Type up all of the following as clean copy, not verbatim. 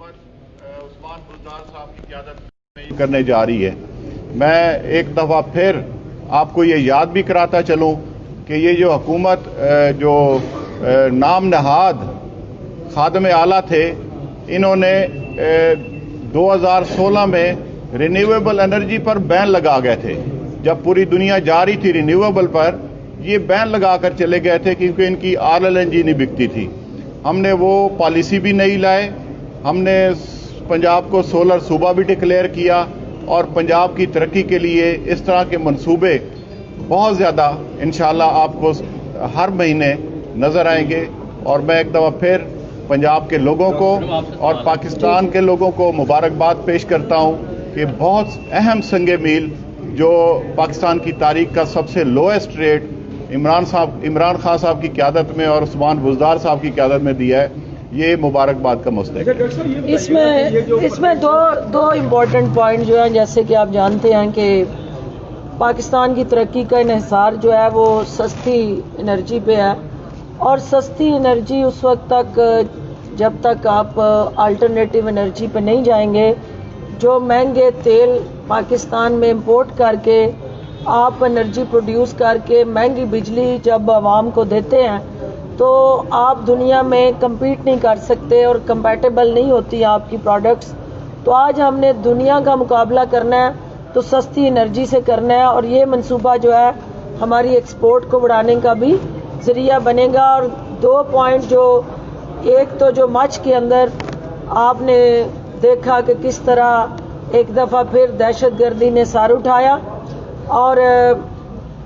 हुकूमत उस्मान बुज़दार साहब की क़यादत में करने जा रही है। मैं एक दफ़ा फिर आपको ये याद भी कराता चलूँ कि ये जो हुकूमत जो नाम नहाद खादम आला थे, इन्होंने 2016 में रिन्यूएबल एनर्जी पर बैन लगा गए थे। जब पूरी दुनिया जा रही थी रिन्यूएबल पर, ये बैन लगा कर चले गए थे क्योंकि इनकी RLNG नहीं बिकती थी। हमने वो पॉलिसी भी नहीं लाए, हमने पंजाब को सोलर सूबा भी डिक्लेयर किया और पंजाब की तरक्की के लिए इस तरह के मंसूबे बहुत ज़्यादा इंशाअल्लाह आपको हर महीने नज़र आएंगे। और मैं एक दफ़ा फिर पंजाब के लोगों को और पाकिस्तान के लोगों को मुबारकबाद पेश करता हूँ कि बहुत अहम संगे मील जो पाकिस्तान की तारीख का सबसे लोएस्ट रेट इमरान खान साहब की क़यादत में और उस्मान बुज़दार साहब की क़यादत में दिया है, ये मुबारकबाद का मुस्तहिक़ है। इसमें दो इम्पोर्टेंट पॉइंट जो हैं, जैसे कि आप जानते हैं कि पाकिस्तान की तरक्की का इन्हिसार जो है वो सस्ती एनर्जी पे है, और सस्ती एनर्जी उस वक्त तक जब तक आप अल्टरनेटिव एनर्जी पे नहीं जाएंगे, जो महंगे तेल पाकिस्तान में इंपोर्ट करके आप एनर्जी प्रोड्यूस करके महंगी बिजली जब आवाम को देते हैं तो आप दुनिया में compete नहीं कर सकते और कंपैटिबल नहीं होती आपकी प्रोडक्ट्स। तो आज हमने दुनिया का मुकाबला करना है तो सस्ती एनर्जी से करना है, और ये मंसूबा जो है हमारी एक्सपोर्ट को बढ़ाने का भी ज़रिया बनेगा। और दो पॉइंट जो, एक तो जो मार्च के अंदर आपने देखा कि किस तरह एक दफ़ा फिर दहशतगर्दी ने सर उठाया और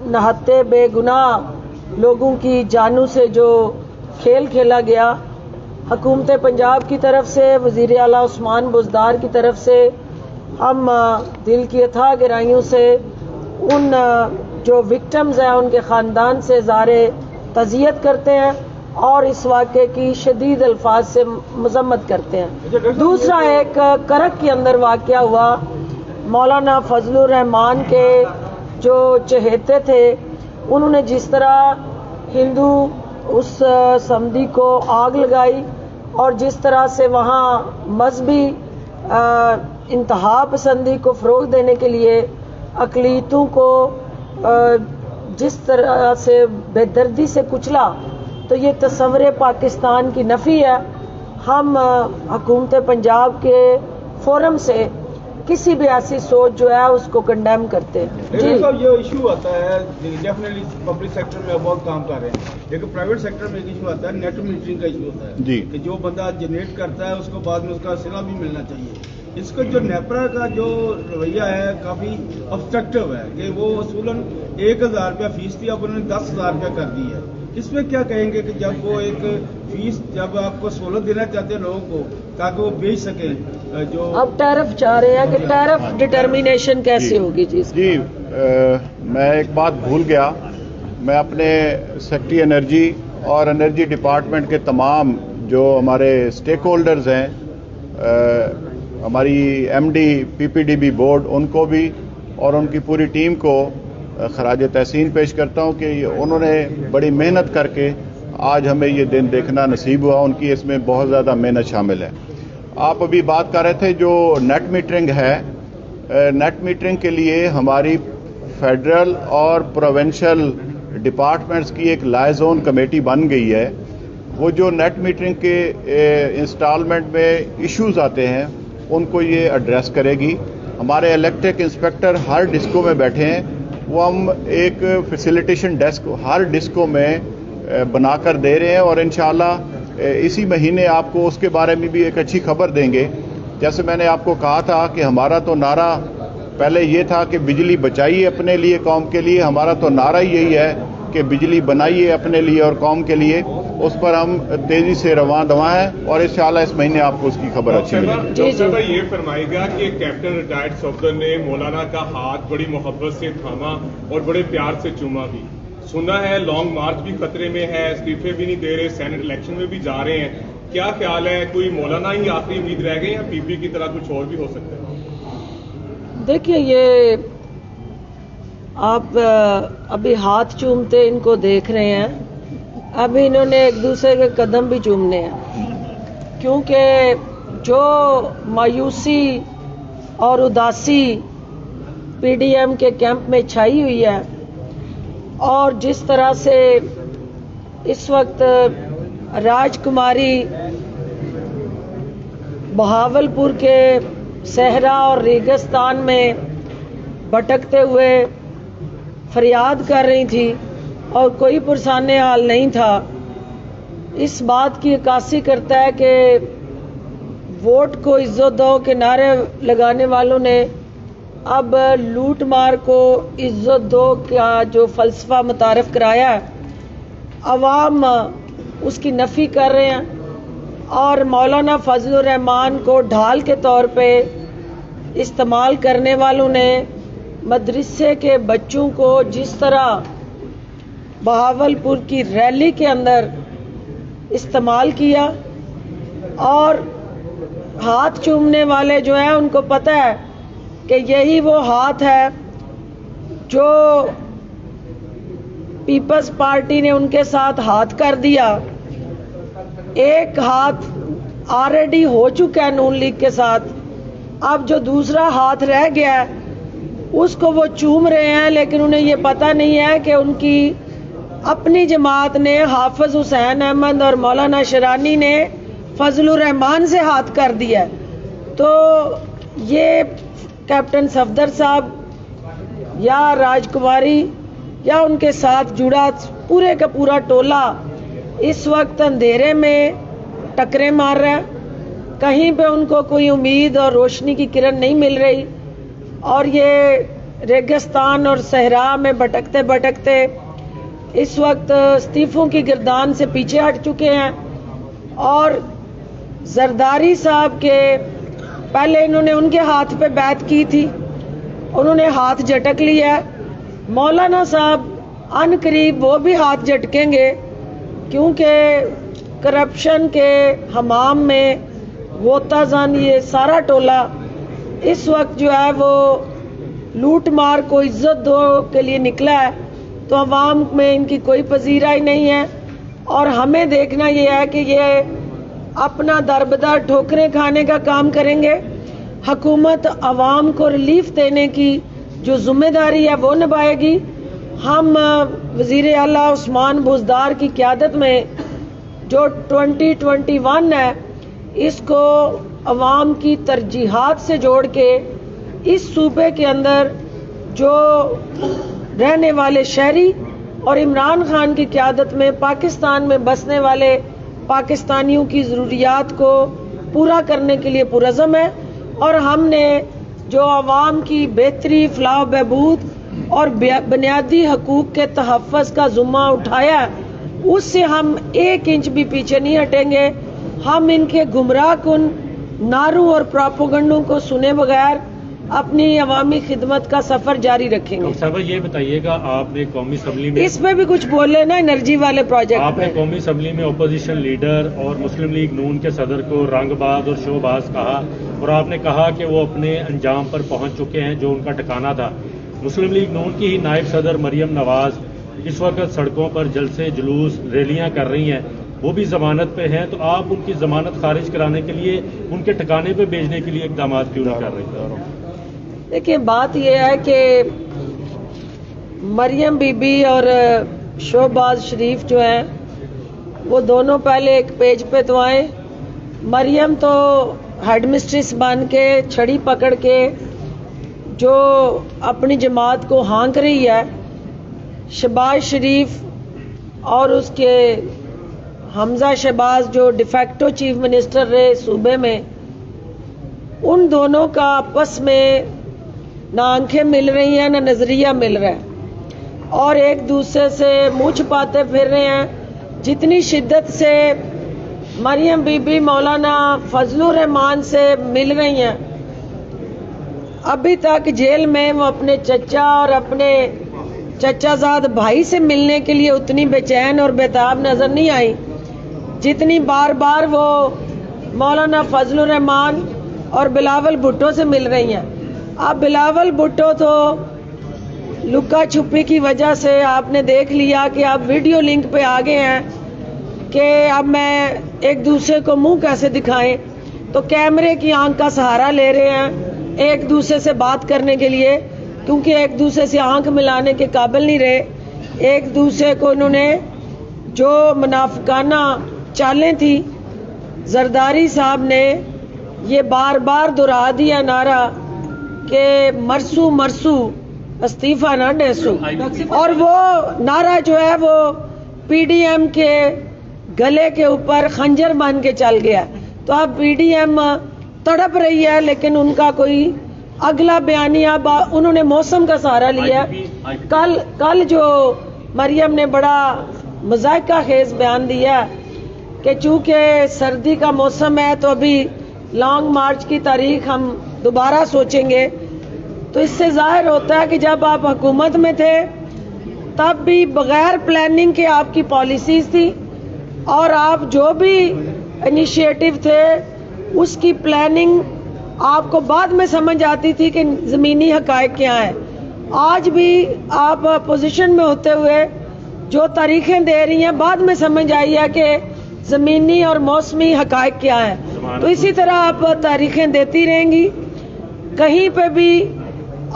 नहाते बेगुनाह लोगों की जानों से जो खेल खेला गया, हुकूमत पंजाब की तरफ से, वज़ीर आला उस्मान बुज़दार की तरफ से हम दिल की अथाह गहराइयों से उन जो विक्टिम्स हैं उनके ख़ानदान से ज़ारे तज़ियत करते हैं और इस वाक़े की शदीद अल्फाज से मज़म्मत करते हैं। दूसरा, एक करक के अंदर वाक़या हुआ, मौलाना फजलुर रहमान के जो चहेते थे, उन्होंने जिस तरह हिंदू उस समधी को आग लगाई और जिस तरह से वहाँ मजहबी इंतहा पसंदी को फ़रोग़ देने के लिए अक़लीतों को जिस तरह से बेदर्दी से कुचला, तो ये तस्वुर पाकिस्तान की नफ़ी है। हम हुकूमत पंजाब के फोरम से किसी भी ऐसी सोच जो है उसको कंडेम करते हैं। जी साहब, ये इशू आता है, डेफिनेटली पब्लिक सेक्टर में बहुत काम कर रहे हैं, लेकिन प्राइवेट सेक्टर में एक इशू आता है, नेट मीटरिंग का इशू होता है जी, कि जो बंदा जनरेट करता है उसको बाद में उसका सिला भी मिलना चाहिए। इसका जो नेपरा का जो रवैया है काफ़ी ऑब्स्ट्रक्टिव है कि वो वसूलन 1000 रुपया फीस थी, अब उन्होंने 10,000 रुपया कर दी है। इसमें क्या कहेंगे कि जब वो एक फीस जब आपको सहूलत देना चाहते हैं लोगों को ताकि वो बेच सकें, जो अब टैरिफ चाह रहे हैं कि टैरिफ डिटर्मिनेशन कैसे होगी? जी मैं एक बात भूल गया, मैं अपने सेक्रेटरी एनर्जी और एनर्जी डिपार्टमेंट के तमाम जो हमारे स्टेक होल्डर्स हैं, हमारी MD PPDB बोर्ड, उनको भी और उनकी पूरी टीम को खराज तहसीन पेश करता हूँ कि उन्होंने बड़ी मेहनत करके आज हमें ये दिन देखना नसीब हुआ। उनकी इसमें बहुत ज़्यादा मेहनत शामिल है। आप अभी बात कर रहे थे जो नेट मीटरिंग है, नेट मीटरिंग के लिए हमारी फेडरल और प्रोविंशियल डिपार्टमेंट्स की एक लाइजोन कमेटी बन गई है। वो जो नेट मीटरिंग के इंस्टॉलमेंट में इश्यूज आते हैं उनको ये एड्रेस करेगी। हमारे इलेक्ट्रिक इंस्पेक्टर हर डिस्को में बैठे हैं, वो हम एक फैसिलिटेशन डेस्क हर डिस्को में बनाकर दे रहे हैं और इंशाअल्लाह इसी महीने आपको उसके बारे में भी एक अच्छी खबर देंगे। जैसे मैंने आपको कहा था कि हमारा तो नारा पहले ये था कि बिजली बचाइए अपने लिए कौम के लिए, हमारा तो नारा यही है कि बिजली बनाइए अपने लिए और कौम के लिए। उस पर हम तेजी से रवां दवा हैं और इंशाअल्लाह इस महीने आपको उसकी खबर अच्छी मिलेगी। डॉक्टर भाई, ये फरमाएगा कि कैप्टन रिटायर्ड सफदर ने मौलाना का हाथ बड़ी मोहब्बत से थामा और बड़े प्यार से चूमा भी। सुना है लॉन्ग मार्च भी खतरे में है, इस्तीफे भी नहीं दे रहे, सेनेट इलेक्शन में भी जा रहे हैं। क्या ख्याल है, कोई मौलाना ही आखिरी उम्मीद रह गई या PP की तरह कुछ और भी हो सकता है? देखिए, ये आप अभी हाथ चूमते इनको देख रहे हैं, अभी इन्होंने एक दूसरे के कदम भी चूमने हैं, क्योंकि जो मायूसी और उदासी पीडीएम के कैंप में छाई हुई है और जिस तरह से इस वक्त राजकुमारी बहावलपुर के सहरा और रेगिस्तान में भटकते हुए फरियाद कर रही थी और कोई पुरसाने हाल नहीं था, इस बात की अक्कासी करता है कि वोट को इज्जत दो के नारे लगाने वालों ने अब लूट मार को इज्जत दो का जो फलसफा मुतारफ कराया है, अवाम उसकी नफ़ी कर रहे हैं और मौलाना फजलुर रहमान को ढाल के तौर पे इस्तेमाल करने वालों ने मदरसे के बच्चों को जिस तरह बहावलपुर की रैली के अंदर इस्तेमाल किया और हाथ चूमने वाले जो हैं उनको पता है कि यही वो हाथ है जो पीपल्स पार्टी ने उनके साथ हाथ कर दिया। एक हाथ ऑलरेडी हो चुका है नून लीग के साथ, अब जो दूसरा हाथ रह गया है उसको वो चूम रहे हैं, लेकिन उन्हें ये पता नहीं है कि उनकी अपनी जमात ने हाफिज हुसैन अहमद और मौलाना शरानी ने फजलुर रहमान से हाथ कर दिया। तो ये कैप्टन सफदर साहब या राजकुमारी या उनके साथ जुड़ा पूरे का पूरा टोला इस वक्त अंधेरे में टकरे मार रहा है, कहीं पे उनको कोई उम्मीद और रोशनी की किरण नहीं मिल रही और ये रेगिस्तान और सहरा में भटकते भटकते इस वक्त इस्तीफों की गिरदान से पीछे हट चुके हैं। और जरदारी साहब के पहले इन्होंने उनके हाथ पे बैत की थी, उन्होंने हाथ झटक लिया। मौलाना साहब अनकरीब वो भी हाथ झटकेंगे क्योंकि करप्शन के हमाम में वोताजन ये सारा टोला इस वक्त जो है वो लूट मार को इज्जत दो के लिए निकला है। तो अवाम में इनकी कोई पजीराई नहीं है और हमें देखना ये है कि ये अपना दरबदर ठोकरें खाने का काम करेंगे। हुकूमत अवाम को रिलीफ देने की जो जिम्मेदारी है वो निभाएगी। हम वजीर आला उस्मान बुज़दार की क़यादत में जो 2021 है इसको अवाम की तरजीहात से जोड़ के इस सूबे के अंदर जो रहने वाले शहरी और इमरान खान की क़यादत में पाकिस्तान में बसने वाले पाकिस्तानियों की ज़रूरियात को पूरा करने के लिए पुरज़म है और हमने जो अवाम की बेहतरी, फलाह बहबूद और बुनियादी हकूक़ के तहफ़्फ़ुज़ का ज़ुम्मा उठाया है, उससे हम 1 इंच भी पीछे नहीं हटेंगे। हम इनके गुमराह कुन नारों और प्रोपेगेंडों को सुने बगैर अपनी अवामी खिदमत का सफर जारी रखेंगे। साहब ये बताइएगा, आपने कौमी असम्बली में इसमें भी कुछ बोले ना एनर्जी वाले प्रोजेक्ट आपने कौमी असम्बली में अपोजिशन लीडर और मुस्लिम लीग नून के सदर को रंगबाज और शोबाज कहा और आपने कहा कि वो अपने अंजाम पर पहुंच चुके हैं जो उनका ठिकाना था। मुस्लिम लीग नून की ही नायब सदर मरियम नवाज इस वक्त सड़कों पर जलसे जुलूस रैलियां कर रही हैं, वो भी जमानत पे हैं, तो आप उनकी जमानत खारिज कराने के लिए उनके ठिकाने पे भेजने के लिए इकदाम क्यों नहीं कर रहे? देखिए बात यह है कि मरियम बीबी और शोबाज शरीफ जो हैं वो दोनों पहले एक पेज पे तो आए। मरियम तो हेड मिस्ट्रेस बन के छड़ी पकड़ के जो अपनी जमात को हाँक रही है। शहबाज शरीफ और उसके हमजा शहबाज जो डिफेक्टो चीफ मिनिस्टर रहे सूबे में, उन दोनों का आपस में ना आंखें मिल रही हैं ना नजरिया मिल रहा है और एक दूसरे से मुंह छुपाते फिर रहे हैं। जितनी शिद्दत से मरियम बीबी मौलाना फजलुर रहमान से मिल रही हैं, अभी तक जेल में वो अपने चचा और अपने चचाजाद भाई से मिलने के लिए उतनी बेचैन और बेताब नजर नहीं आई जितनी बार बार वो मौलाना फजलुर रहमान और बिलावल भुट्टो से मिल रही हैं। अब बिलावल भुट्टो तो लुका छुपी की वजह से आपने देख लिया कि आप वीडियो लिंक पे आ गए हैं कि अब मैं एक दूसरे को मुंह कैसे दिखाएं, تو کیمرے کی آنکھ کا سہارا لے رہے ہیں ایک دوسرے سے بات کرنے کے لیے، کیونکہ ایک دوسرے سے آنکھ ملانے کے قابل نہیں رہے. ایک دوسرے کو انہوں نے جو منافقانہ چالیں تھی، زرداری صاحب نے یہ بار بار دہرا دیا نعرہ کہ مرسو مرسو استعفیٰ نہ ڈیسو، اور وہ نعرہ جو ہے وہ پی ڈی ایم کے گلے کے اوپر خنجر مان کے چل گیا. تو اب پی ڈی ایم تڑپ رہی ہے، لیکن ان کا کوئی اگلا بیانیہ انہوں نے موسم کا سہارا لیا. کل جو مریم نے بڑا مذائقہ خیز بیان دیا کہ چونکہ سردی کا موسم ہے تو ابھی لانگ مارچ کی تاریخ ہم دوبارہ سوچیں گے. تو اس سے ظاہر ہوتا ہے کہ جب آپ حکومت میں تھے تب بھی بغیر پلاننگ کے آپ کی پالیسیز تھی، اور آپ جو بھی انیشیٹو تھے اس کی پلاننگ آپ کو بعد میں سمجھ آتی تھی کہ زمینی حقائق کیا ہیں. آج بھی آپ پوزیشن میں ہوتے ہوئے جو تاریخیں دے رہی ہیں بعد میں سمجھ آئی ہے کہ زمینی اور موسمی حقائق کیا ہیں. تو اسی طرح آپ تاریخیں دیتی رہیں گی. کہیں پہ بھی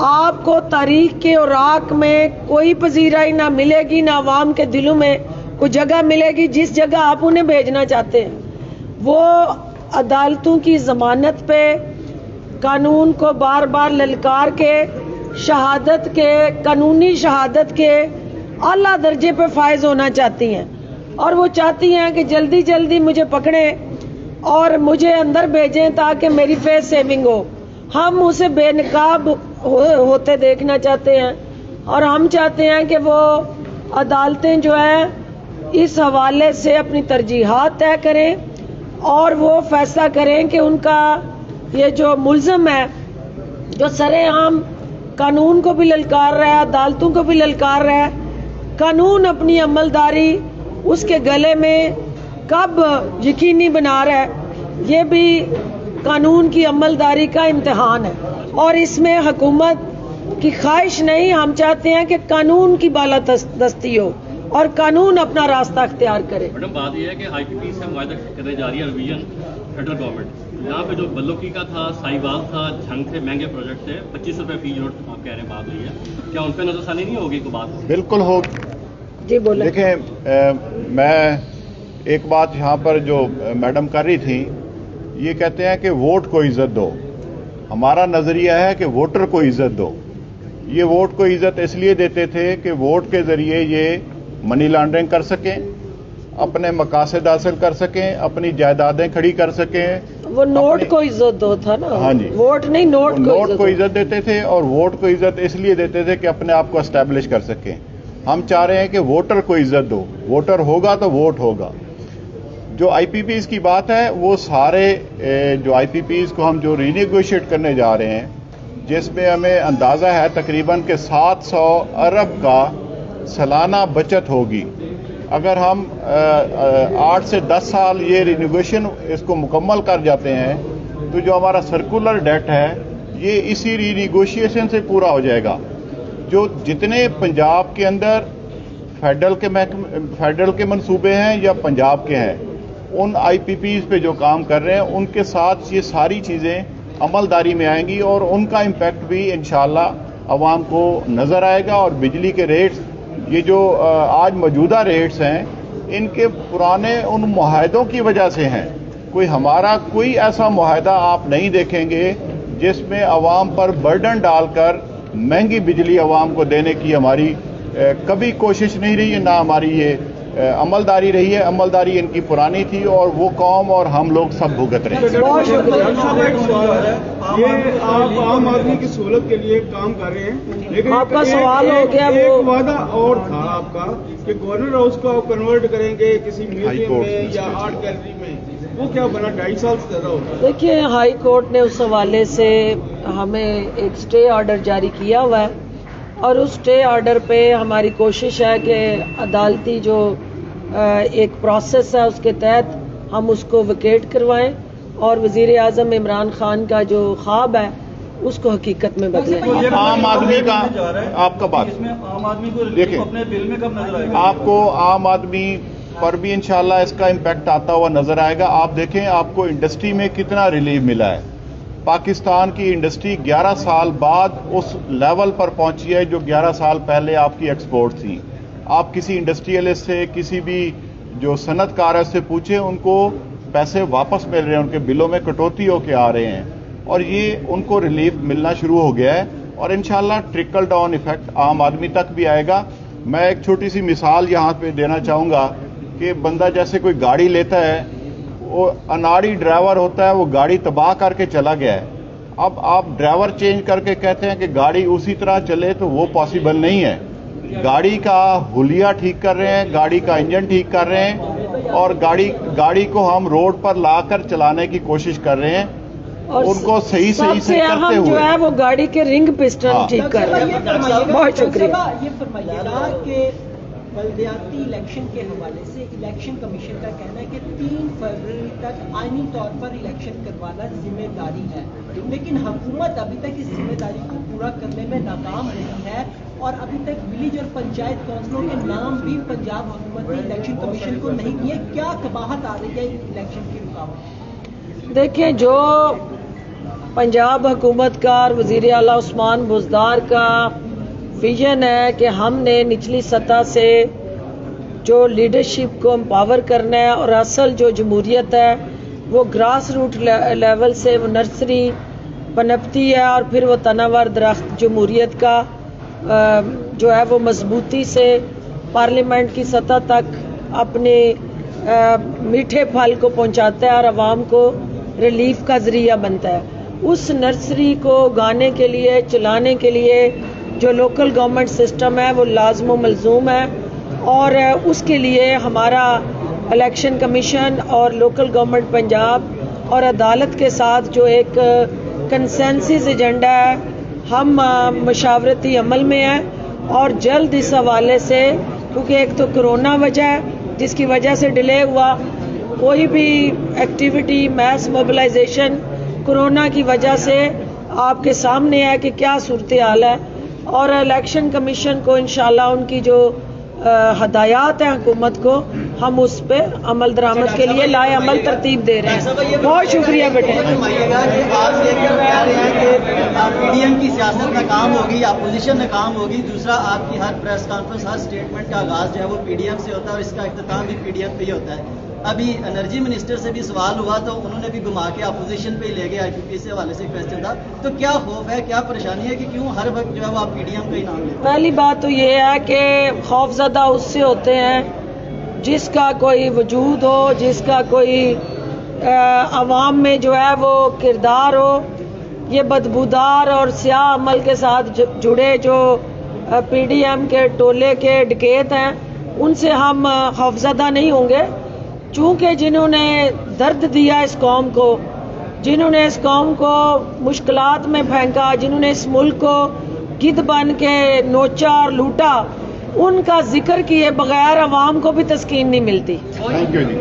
آپ کو تاریخ کے اوراق میں کوئی پذیرائی نہ ملے گی، نہ عوام کے دلوں میں کوئی جگہ ملے گی. جس جگہ آپ انہیں بھیجنا چاہتے ہیں وہ عدالتوں کی ضمانت پہ قانون کو بار بار للکار کے شہادت کے قانونی شہادت کے اعلیٰ درجے پہ فائز ہونا چاہتی ہیں، اور وہ چاہتی ہیں کہ جلدی جلدی مجھے پکڑیں اور مجھے اندر بھیجیں تاکہ میری فیس سیونگ ہو. ہم اسے بے نقاب ہوتے دیکھنا چاہتے ہیں، اور ہم چاہتے ہیں کہ وہ عدالتیں جو ہیں اس حوالے سے اپنی ترجیحات طے کریں اور وہ فیصلہ کریں کہ ان کا یہ جو ملزم ہے جو سرے عام قانون کو بھی للکار رہا ہے، عدالتوں کو بھی للکار رہا ہے، قانون اپنی عملداری اس کے گلے میں کب یقینی بنا رہا ہے، یہ بھی قانون کی عملداری کا امتحان ہے. اور اس میں حکومت کی خواہش نہیں، ہم چاہتے ہیں کہ قانون کی بالا دستی ہو اور قانون اپنا راستہ اختیار کرے. میڈم بات یہ ہے کہ آئی پی پی سے معاہدہ کرنے جا رہی ہے ریویژن فیڈرل گورنمنٹ. یہاں پہ جو بلوکی کا تھا، سائیوال تھا، جھنگ تھے، مہنگے پروجیکٹ تھے، 25 روپے فی یونٹ آپ کہہ رہے ہیں بات ہوئی ہے، کیا ان پہ نظر ثانی نہیں ہوگی کوئی بات؟ بالکل ہوگی. جی بولیں. دیکھیں، میں ایک بات یہاں پر جو میڈم کر رہی تھی، یہ کہتے ہیں کہ ووٹ کو عزت دو. ہمارا نظریہ ہے کہ ووٹر کو عزت دو. یہ ووٹ کو عزت اس لیے دیتے تھے کہ ووٹ کے ذریعے یہ منی لانڈرنگ کر سکیں، اپنے مقاصد حاصل کر سکیں، اپنی جائیدادیں کھڑی کر سکیں. وہ نوٹ کو عزت دو تھا نا. ہاں جی، ووٹ نہیں، نوٹ کو عزت دیتے تھے، اور ووٹ کو عزت اس لیے دیتے تھے کہ اپنے آپ کو اسٹیبلش کر سکیں. ہم چاہ رہے ہیں کہ ووٹر کو عزت دو. ووٹر ہوگا تو ووٹ ہوگا. جو آئی پی پیز کی بات ہے، وہ سارے جو آئی پی پیز کو ہم جو رینیگوشیٹ کرنے جا رہے ہیں، جس میں ہمیں اندازہ ہے تقریباً کہ 700 ارب کا سالانہ بچت ہوگی. اگر ہم 8 سے 10 سال یہ رینیگوشن اس کو مکمل کر جاتے ہیں تو جو ہمارا سرکولر ڈیٹ ہے یہ اسی رینیگوشیشن سے پورا ہو جائے گا. جو جتنے پنجاب کے اندر فیڈرل کے منصوبے ہیں یا پنجاب کے ہیں، ان آئی پی پیز پہ جو کام کر رہے ہیں ان کے ساتھ یہ ساری چیزیں عملداری میں آئیں گی، اور ان کا امپیکٹ بھی انشاءاللہ عوام کو نظر آئے گا. اور بجلی کے ریٹس، یہ جو آج موجودہ ریٹس ہیں، ان کے پرانے ان معاہدوں کی وجہ سے ہیں. ہمارا کوئی ایسا معاہدہ آپ نہیں دیکھیں گے جس میں عوام پر برڈن ڈال کر مہنگی بجلی عوام کو دینے کی ہماری کبھی کوشش نہیں رہی ہے، نہ ہماری یہ عملداری رہی ہے. عملداری ان کی پرانی تھی، اور وہ قوم اور ہم لوگ سب بھگت رہے ہیں. یہ آپ عام آدمی کی سہولت کے لیے کام کر رہے ہیں، لیکن آپ کا سوال ہو گیا ایک وعدہ اور تھا آپ کا کہ گورنر ہاؤس کو آپ کنورٹ کریں گے کسی میوزیم میں یا آرٹ گیلری میں. وہ کیا بنا؟ 2.5 سال سے زیادہ ہوتا ہے. دیکھیے، ہائی کورٹ نے اس حوالے سے ہمیں ایک اسٹے آرڈر جاری کیا ہوا ہے، اور اس اسٹے آرڈر پہ ہماری کوشش ہے کہ عدالتی جو ایک پروسیس ہے اس کے تحت ہم اس کو ویکیٹ کروائیں اور وزیر اعظم عمران خان کا جو خواب ہے اس کو حقیقت میں بدلیں. عام آدمی کا آپ کا بات عام آدمی کو دیکھیں، اپنے بل میں کب نظر آئے گا؟ آپ کو عام آدمی पर भी इंशाल्लाह इसका इम्पैक्ट आता हुआ नजर आएगा। आप देखें आपको इंडस्ट्री में कितना रिलीफ मिला है। पाकिस्तान की इंडस्ट्री 11 साल बाद उस लेवल पर पहुंची है जो 11 साल पहले आपकी एक्सपोर्ट थी। आप किसी इंडस्ट्रियलिस्ट से, किसी भी जो सनतकार है उससे पूछे, उनको पैसे वापस मिल रहे हैं, उनके बिलों में कटौती होके आ रहे हैं और ये उनको रिलीफ मिलना शुरू हो गया है और इंशाल्लाह ट्रिकल डाउन इफेक्ट आम आदमी तक भी आएगा। मैं एक छोटी सी मिसाल यहाँ पे देना चाहूँगा कि बंदा जैसे कोई गाड़ी लेता है, वो अनाड़ी ड्राइवर होता है, वो गाड़ी तबाह करके चला गया है। अब आप ड्राइवर चेंज करके कहते हैं कि गाड़ी उसी तरह चले, तो वो पॉसिबल नहीं है। गाड़ी का हुलिया ठीक कर रहे हैं, गाड़ी का इंजन ठीक कर रहे हैं और गाड़ी को हम रोड पर लाकर चलाने की कोशिश कर रहे हैं और उनको सही से करते हुए जो है वो गाड़ी के रिंग पिस्टन ठीक कर रहे हैं। बहुत शुक्रिया। ये फरमाइएगा कि बल्दियाती इलेक्शन के हवाले से इलेक्शन कमीशन का कहना है कि 3 फरवरी तक आईनी तौर पर इलेक्शन करवाना जिम्मेदारी है, लेकिन हुकूमत अभी तक इस जिम्मेदारी को पूरा करने में नाकाम रही है और अभी तक विलेज और पंचायत काउंसिलों के नाम भी पंजाब हुकूमत ने इलेक्शन कमीशन को नहीं दिए। क्या कबाहत आ रही है इलेक्शन की रुकावट? देखिए, जो पंजाब हुकूमत का और वज़ीर आला उस्मान बुज़दार का विजन है कि हमने निचली सतह से जो लीडरशिप को एम्पावर करना है और असल जो जमहूरियत है वो ग्रास रूट लेवल से वो नर्सरी पनपती है और फिर वो तनावर दरख्त जमहूरियत का जो है वो मजबूती से पार्लियामेंट की सतह तक अपने मीठे फल को पहुंचाता है और आवाम को रिलीफ का जरिया बनता है। उस नर्सरी को उगाने के लिए, चलाने के लिए जो लोकल गवर्नमेंट सिस्टम है वो लाज़िम व मलज़ूम है और उसके लिए हमारा इलेक्शन कमीशन और लोकल गवर्नमेंट पंजाब और अदालत के साथ जो एक कंसेंसस एजेंडा है, हम मशावरती अमल में हैं और जल्द इस हवाले से, क्योंकि एक तो कोरोना वजह है जिसकी वजह से डिले हुआ, कोई भी एक्टिविटी मैस मोबिलाइजेशन कोरोना की वजह से आपके सामने है कि क्या सूरत हाल है और इलेक्शन कमीशन को इंशाल्लाह उनकी जो हदायत है हुकूमत को, हम उस पर अमल दरामद के लिए लाए अमल तरतीब दे रहे हैं। बहुत शुक्रिया बेटे। पीडीएम की सियासत नाकाम होगी, अपोजिशन नाकाम होगी, दूसरा आपकी हर प्रेस कॉन्फ्रेंस, हर स्टेटमेंट का आगाज जो है वो पीडीएम से होता है और इसका इख्तिताम भी पीडीएम पे ही होता है। अभी एनर्जी मिनिस्टर से भी सवाल हुआ तो उन्होंने भी घुमा के अपोजिशन पे ही ले गए, आईपीपी से हवाले से क्वेश्चन था। तो क्या खौफ है, क्या परेशानी है कि क्यों हर वक्त जो है वो आप पीडीएम का ही नाम लेते हैं? पहली बात तो ये है कि खौफजदा उससे होते हैं जिसका कोई वजूद हो, जिसका कोई अवाम में जो है वो किरदार हो। ये बदबूदार और स्याह अमल के साथ जुड़े जो पीडीएम के टोले के डकैत हैं, उनसे हम खौफजदा नहीं होंगे, चूँकि जिन्होंने दर्द दिया इस कौम को, जिन्होंने इस कौम को मुश्किलात में फेंका, जिन्होंने इस मुल्क को गिद्ध बन के नोचा और लूटा, उनका जिक्र किए बगैर अवाम को भी तस्कीन नहीं मिलती। Thank you ji.